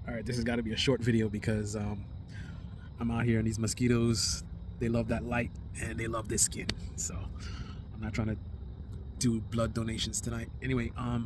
All right, this has got to be a short video because I'm out here and these mosquitoes, they love that light and they love this skin. So I'm not trying to do blood donations tonight. Anyway, I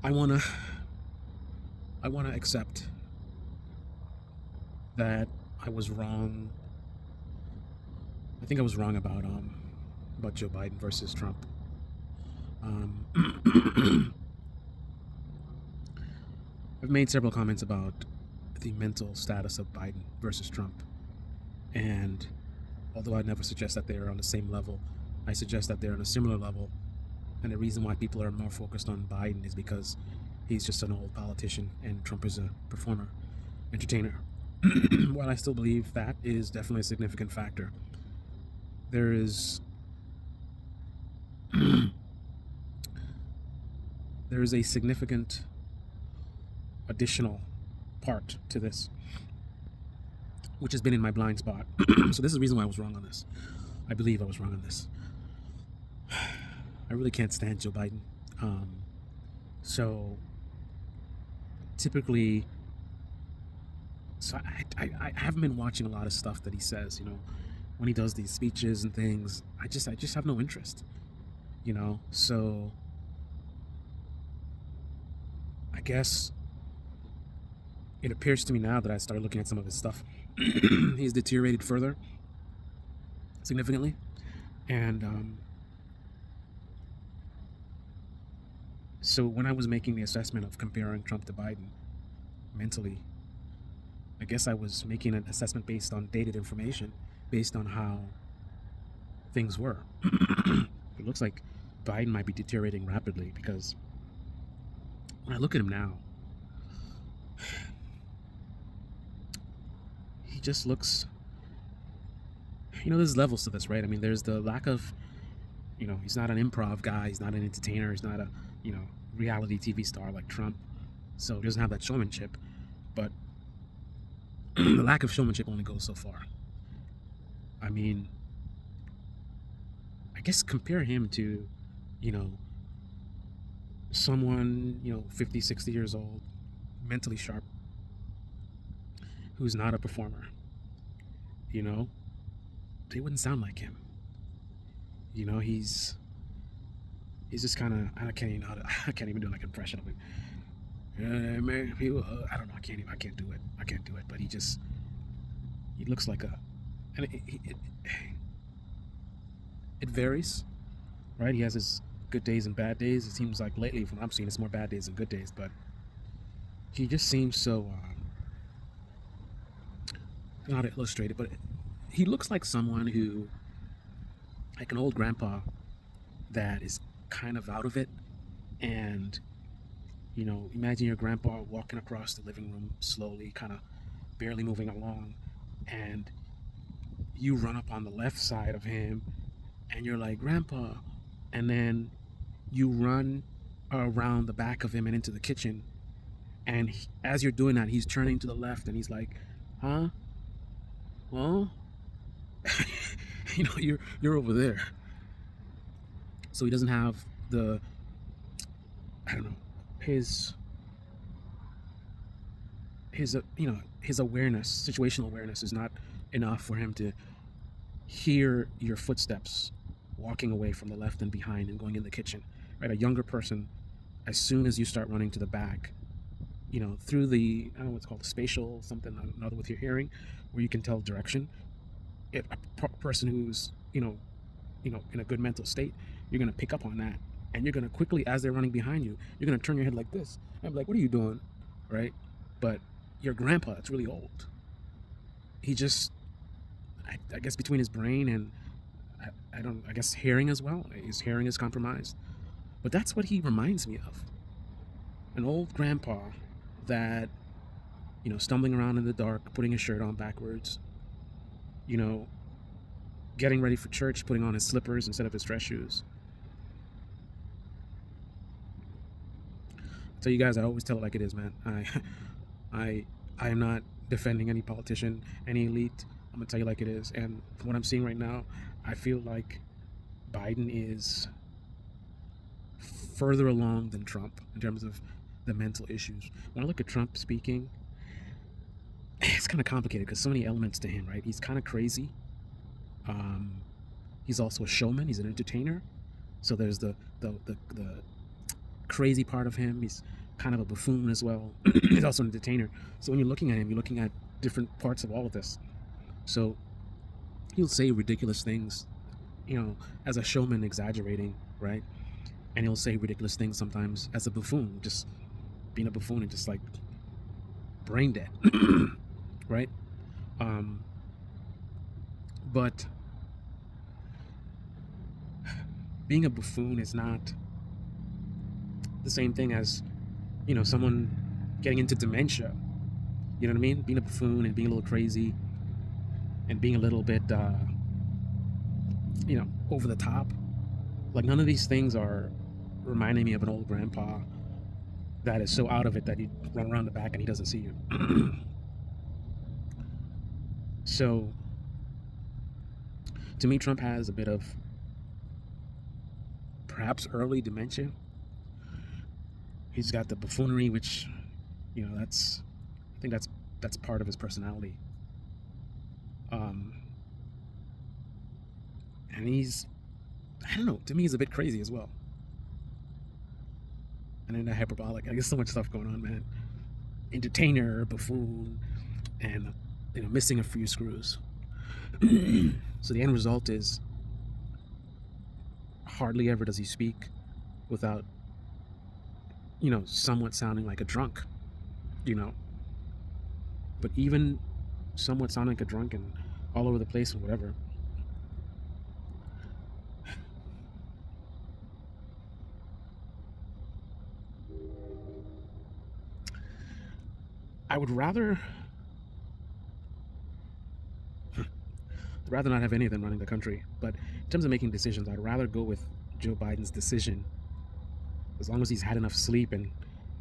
wanna I wanna accept that I was wrong. I think I was wrong about Joe Biden versus Trump. I've made several comments about the mental status of Biden versus Trump, and although I'd never suggest that they're on the same level, I suggest that they're on a similar level. And the reason why people are more focused on Biden is because he's just an old politician and Trump is a performer, entertainer. While I still believe that is definitely a significant factor, there is there is a significant additional part to this, which has been in my blind spot. So this is the reason why I was wrong on this. I believe I was wrong on this. I really can't stand Joe Biden. So typically, I haven't been watching a lot of stuff that he says. When he does these speeches and things, I just have no interest. So I guess it appears to me now that I started looking at some of his stuff. He's deteriorated further, significantly, and so when I was making the assessment of comparing Trump to Biden mentally, I guess I was making an assessment based on dated information, based on how things were. It looks like Biden might be deteriorating rapidly because when I look at him now, he just looks, there's levels to this, right? I mean, there's the lack of, he's not an improv guy, he's not an entertainer, he's not a, reality TV star like Trump, so he doesn't have that showmanship. But the lack of showmanship only goes so far. I mean, I guess compare him to, someone, 50, 60 years old, mentally sharp, who's not a performer. They wouldn't sound like him. He's just kind of, I can't even do like an impression of him. Man, people, I don't know, I can't do it. But he looks like and it varies, right? He has his good days and bad days. It seems like lately, from what I'm seeing, it's more bad days than good days. But he just seems so, I don't know how to illustrate it, but he looks like someone who, like an old grandpa that is kind of out of it. And, imagine your grandpa walking across the living room slowly, kind of barely moving along, and you run up on the left side of him and you're like, Grandpa, and then you run around the back of him and into the kitchen, and as you're doing that, he's turning to the left and he's like, huh? Well, you're over there. So he doesn't have the, I don't know, his his awareness, situational awareness, is not enough for him to hear your footsteps walking away from the left and behind and going in the kitchen, right? A younger person, as soon as you start running to the back, through the, I don't know what's called, spatial something, another with your hearing, where you can tell direction. If a person who's, in a good mental state, you're going to pick up on that. And you're going to quickly, as they're running behind you, you're going to turn your head like this. I'm like, what are you doing? Right? But your grandpa, it's really old. He just, I guess between his brain and, I guess hearing as well. His hearing is compromised. But that's what he reminds me of. An old grandpa that, stumbling around in the dark, putting his shirt on backwards, getting ready for church, putting on his slippers instead of his dress shoes. I tell you guys, I always tell it like it is, man. I am not defending any politician, any elite. I'm gonna tell you like it is. And from what I'm seeing right now, I feel like Biden is further along than Trump in terms of the mental issues. When I look at Trump speaking, it's kind of complicated because so many elements to him, right? He's kind of crazy. Um, he's also a showman. He's an entertainer. So there's the crazy part of him. He's kind of a buffoon as well. He's also an entertainer. So when you're looking at him, you're looking at different parts of all of this. So he'll say ridiculous things, as a showman, exaggerating, right? And he'll say ridiculous things sometimes as a buffoon, just being a buffoon and just like brain dead, right? Um, but being a buffoon is not the same thing as, someone getting into dementia. You know what I mean? Being a buffoon and being a little crazy and being a little bit, over the top. Like, none of these things are reminding me of an old grandpa that is so out of it that he run around the back and he doesn't see you. So, to me, Trump has a bit of perhaps early dementia. He's got the buffoonery, which, I think that's part of his personality. And he's, I don't know, to me, he's a bit crazy as well. And then hyperbolic. I guess so much stuff going on, man. Entertainer, buffoon, and, missing a few screws. So the end result is hardly ever does he speak without, somewhat sounding like a drunk, But even somewhat sounding like a drunk and all over the place and whatever, I would rather not have any of them running the country. But in terms of making decisions, I'd rather go with Joe Biden's decision. As long as he's had enough sleep and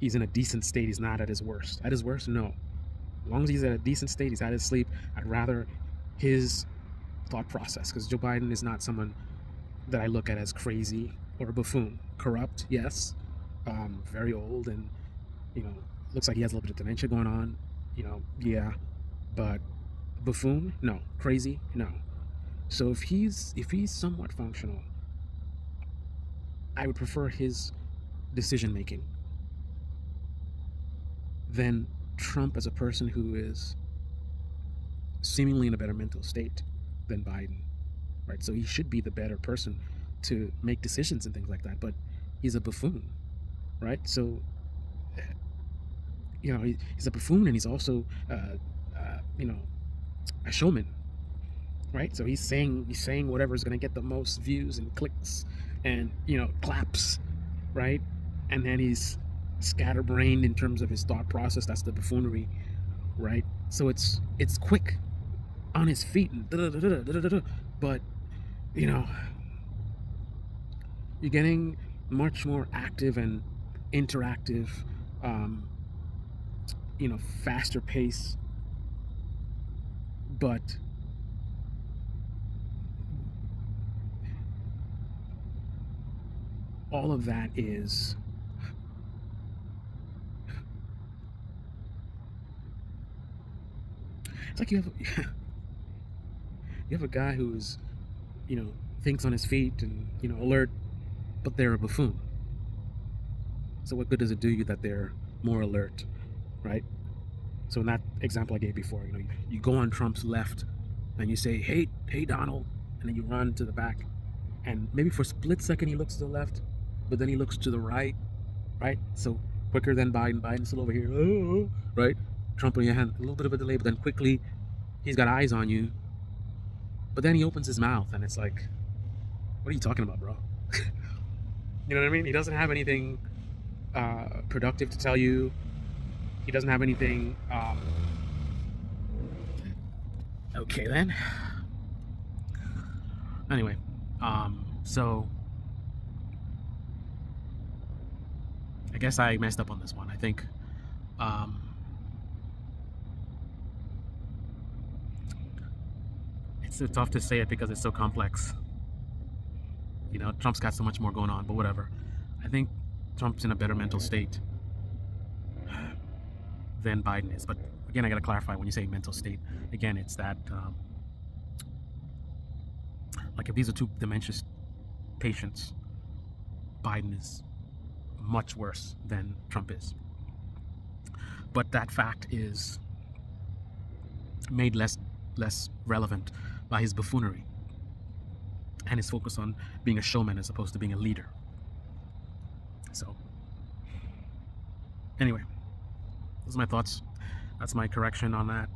he's in a decent state, he's not at his worst. At his worst, no. As long as he's at a decent state, he's had his sleep, I'd rather his thought process. Because Joe Biden is not someone that I look at as crazy or a buffoon. Corrupt, yes. Very old and, looks like he has a little bit of dementia going on. Yeah. But buffoon? No. Crazy? No. So if he's somewhat functional, I would prefer his decision making than Trump as a person who is seemingly in a better mental state than Biden, right? So he should be the better person to make decisions and things like that, but he's a buffoon, right? So he's a buffoon and he's also a showman, right? So he's saying whatever's going to get the most views and clicks and claps, right? And then he's scatterbrained in terms of his thought process. That's the buffoonery, right? So it's quick on his feet and but you're getting much more active and interactive, faster pace, but all of that is it's like you have a guy who's thinks on his feet and alert, but they're a buffoon. So what good does it do you that they're more alert, right? So in that example I gave before, you go on Trump's left and you say, hey Donald, and then you run to the back, and maybe for a split second he looks to the left, but then he looks to the right? So quicker than Biden. Biden's still over here, right? Trump on your hand, a little bit of a delay, but then quickly he's got eyes on you. But then he opens his mouth and it's like, what are you talking about, bro? You know what I mean? He doesn't have anything productive to tell you. He doesn't have anything. Okay then. Anyway, so I guess I messed up on this one. I think it's so tough to say it because it's so complex. Trump's got so much more going on, but whatever. I think Trump's in a better mental state than Biden is. But again, I got to clarify, when you say mental state, again, it's that like if these are two dementia patients, Biden is much worse than Trump is. But that fact is made less relevant by his buffoonery and his focus on being a showman as opposed to being a leader. So anyway, those are my thoughts. That's my correction on that.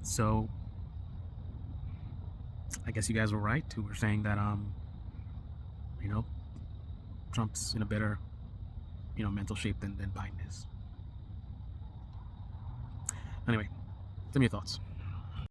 So I guess you guys were right who were saying that you know, Trump's in a better, you know, mental shape than Biden is. Anyway, tell me your thoughts.